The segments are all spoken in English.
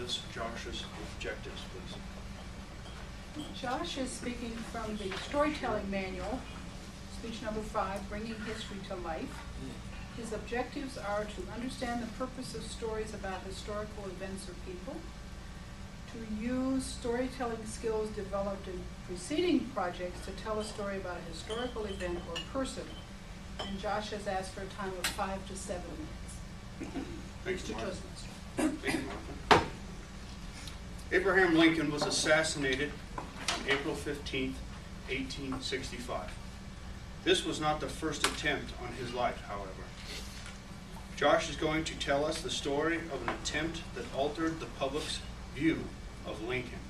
us Josh's objectives, please. Josh is speaking from the storytelling manual, speech number 5, Bringing History to Life. His objectives are to understand the purpose of stories about historical events or people, to use storytelling skills developed in preceding projects to tell a story about a historical event or person. And Josh has asked for a time of 5 to 7 minutes. Thanks, Mr. Martha. Toastmaster. Thank you, Martha. Abraham Lincoln was assassinated on April 15th, 1865. This was not the first attempt on his life, however. Josh is going to tell us the story of an attempt that altered the public's view of Lincoln,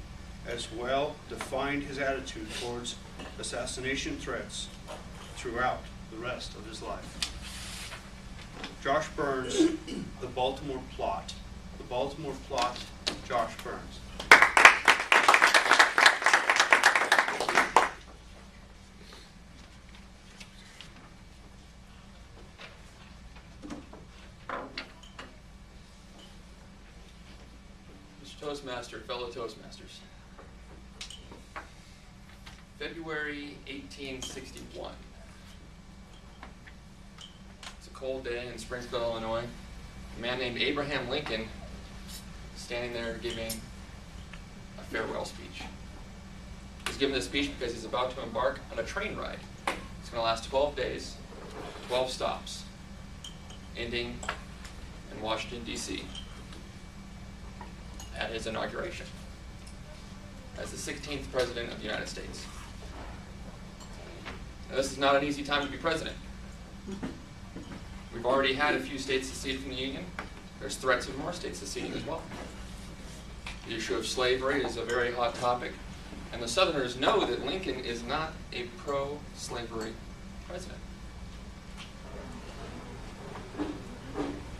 as well defined his attitude towards assassination threats throughout the rest of his life. Josh Burns, The Baltimore Plot. The Baltimore Plot, Josh Burns. Mr. Toastmaster, fellow Toastmasters. February 1861. It's a cold day in Springfield, Illinois. A man named Abraham Lincoln standing there giving a farewell speech. He's giving this speech because he's about to embark on a train ride. It's going to last 12 days, 12 stops, ending in Washington, D.C. at his inauguration as the 16th President of the United States. Now, this is not an easy time to be president. We've already had a few states secede from the Union. There's threats of more states seceding as well. The issue of slavery is a very hot topic, and the Southerners know that Lincoln is not a pro-slavery president.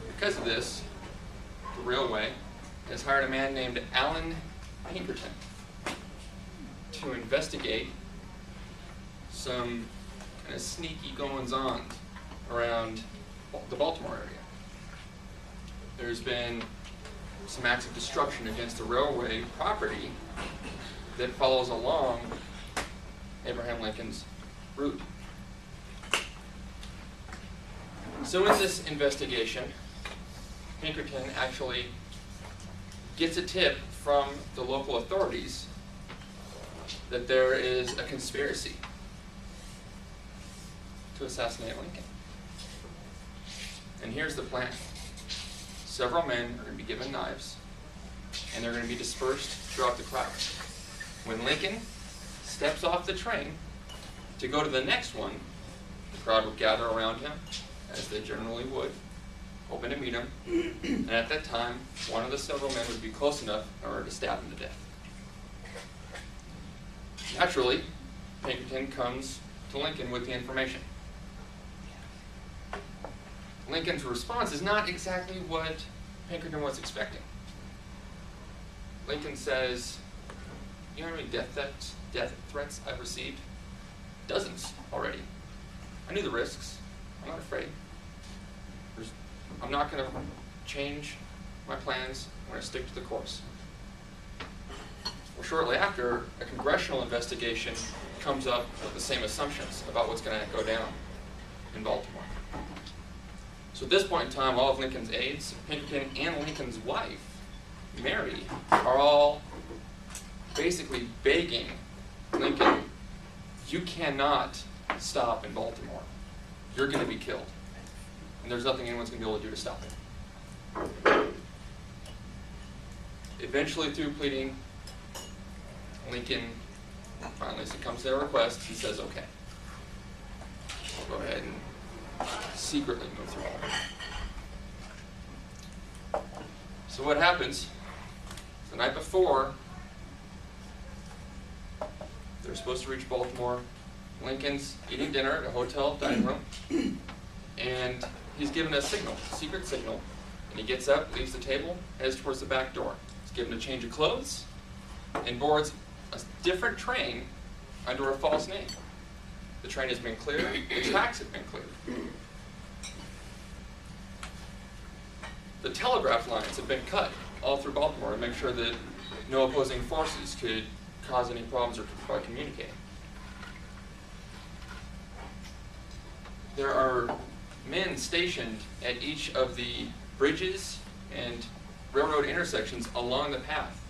Because of this, the railway has hired a man named Allen Pinkerton to investigate some kind of sneaky goings-on around the Baltimore area. There's been some acts of destruction against the railway property that follows along Abraham Lincoln's route. So in this investigation, Pinkerton actually gets a tip from the local authorities that there is a conspiracy to assassinate Lincoln. And here's the plan. Several men are going to be given knives, and they're going to be dispersed throughout the crowd. When Lincoln steps off the train to go to the next one, the crowd will gather around him, as they generally would, hoping to meet him, and at that time, one of the several men would be close enough in order to stab him to death. Naturally, Pinkerton comes to Lincoln with the information. Lincoln's response is not exactly what Pinkerton was expecting. Lincoln says, "You know how many death threats I've received? Dozens already. I knew the risks. I'm not afraid. I'm not going to change my plans. I'm going to stick to the course." Well, shortly after, a congressional investigation comes up with the same assumptions about what's going to go down in Baltimore. So at this point in time, all of Lincoln's aides, Pinkerton and Lincoln's wife, Mary, are all basically begging Lincoln, "You cannot stop in Baltimore. You're going to be killed. And there's nothing anyone's going to be able to do to stop it." Eventually, through pleading, Lincoln finally succumbs to their request. He says, "Okay, I'll go ahead and secretly move through all of it." So what happens? The night before, they're supposed to reach Baltimore. Lincoln's eating dinner at a hotel dining room, and he's given a signal, a secret signal, and he gets up, leaves the table, heads towards the back door. He's given a change of clothes, and boards a different train under a false name. The train has been cleared, the tracks have been cleared. The telegraph lines have been cut all through Baltimore to make sure that no opposing forces could cause any problems by communicating. There are men stationed at each of the bridges and railroad intersections along the path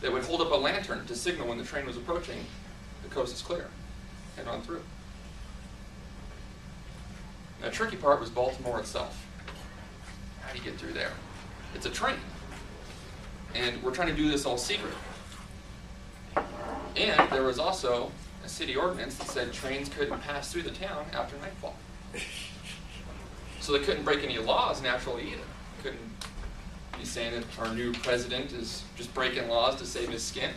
that would hold up a lantern to signal when the train was approaching, the coast is clear, head on through. Now, the tricky part was Baltimore itself. How do you get through there? It's a train, and we're trying to do this all secret. And there was also a city ordinance that said trains couldn't pass through the town after nightfall. So they couldn't break any laws naturally either. Couldn't be saying that our new president is just breaking laws to save his skin.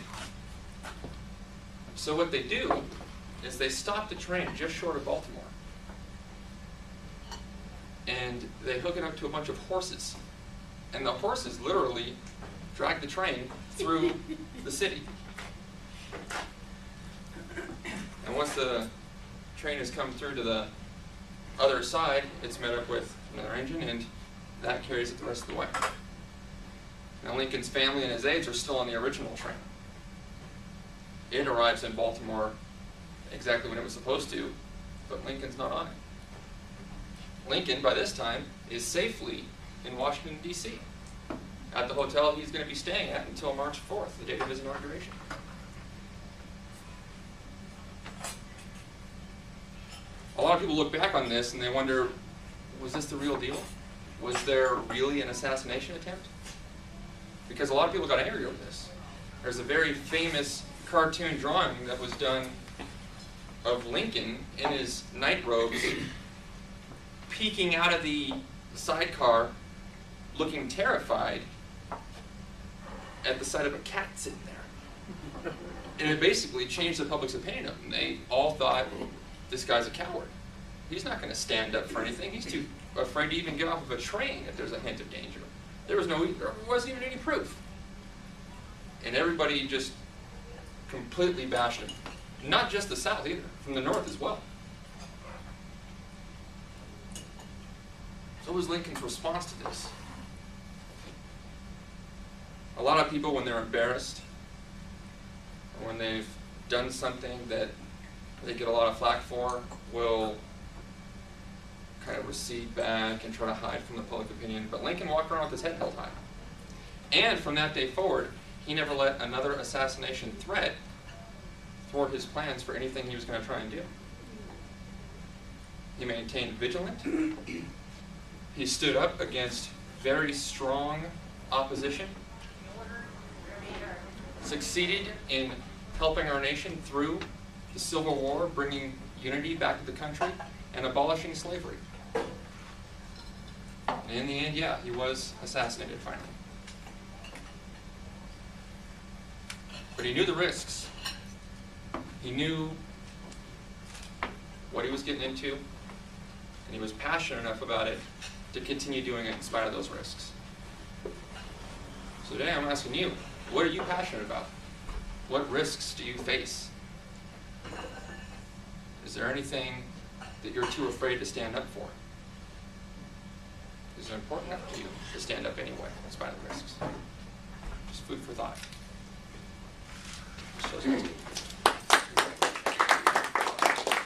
So what they do is they stop the train just short of Baltimore. And they hook it up to a bunch of horses. And the horses literally drag the train through the city. And once the train has come through to the other side, it's met up with another engine, and that carries it the rest of the way. Now, Lincoln's family and his aides are still on the original train. It arrives in Baltimore exactly when it was supposed to, but Lincoln's not on it. Lincoln, by this time, is safely in Washington, D.C., at the hotel he's going to be staying at until March 4th, the date of his inauguration. A lot of people look back on this and they wonder, was this the real deal? Was there really an assassination attempt? Because a lot of people got angry over this. There's a very famous cartoon drawing that was done of Lincoln in his night robes, peeking out of the sidecar, looking terrified at the sight of a cat sitting there. And it basically changed the public's opinion of him. They all thought, this guy's a coward. He's not going to stand up for anything. He's too afraid to even get off of a train if there's a hint of danger. There wasn't even any proof. And everybody just completely bashed him. Not just the South either, from the North as well. So what was Lincoln's response to this? A lot of people, when they're embarrassed, or when they've done something that they get a lot of flack for, will kind of recede back and try to hide from the public opinion. But Lincoln walked around with his head held high. And from that day forward, he never let another assassination threat thwart his plans for anything he was going to try and do. He maintained vigilant. He stood up against very strong opposition. Succeeded in helping our nation through the Civil War, bringing unity back to the country, and abolishing slavery. And in the end, yeah, he was assassinated finally. But he knew the risks. He knew what he was getting into, and he was passionate enough about it to continue doing it in spite of those risks. So today I'm asking you, what are you passionate about? What risks do you face? Is there anything that you're too afraid to stand up for? Is it important enough to you to stand up anyway, in spite of the risks? Just food for thought.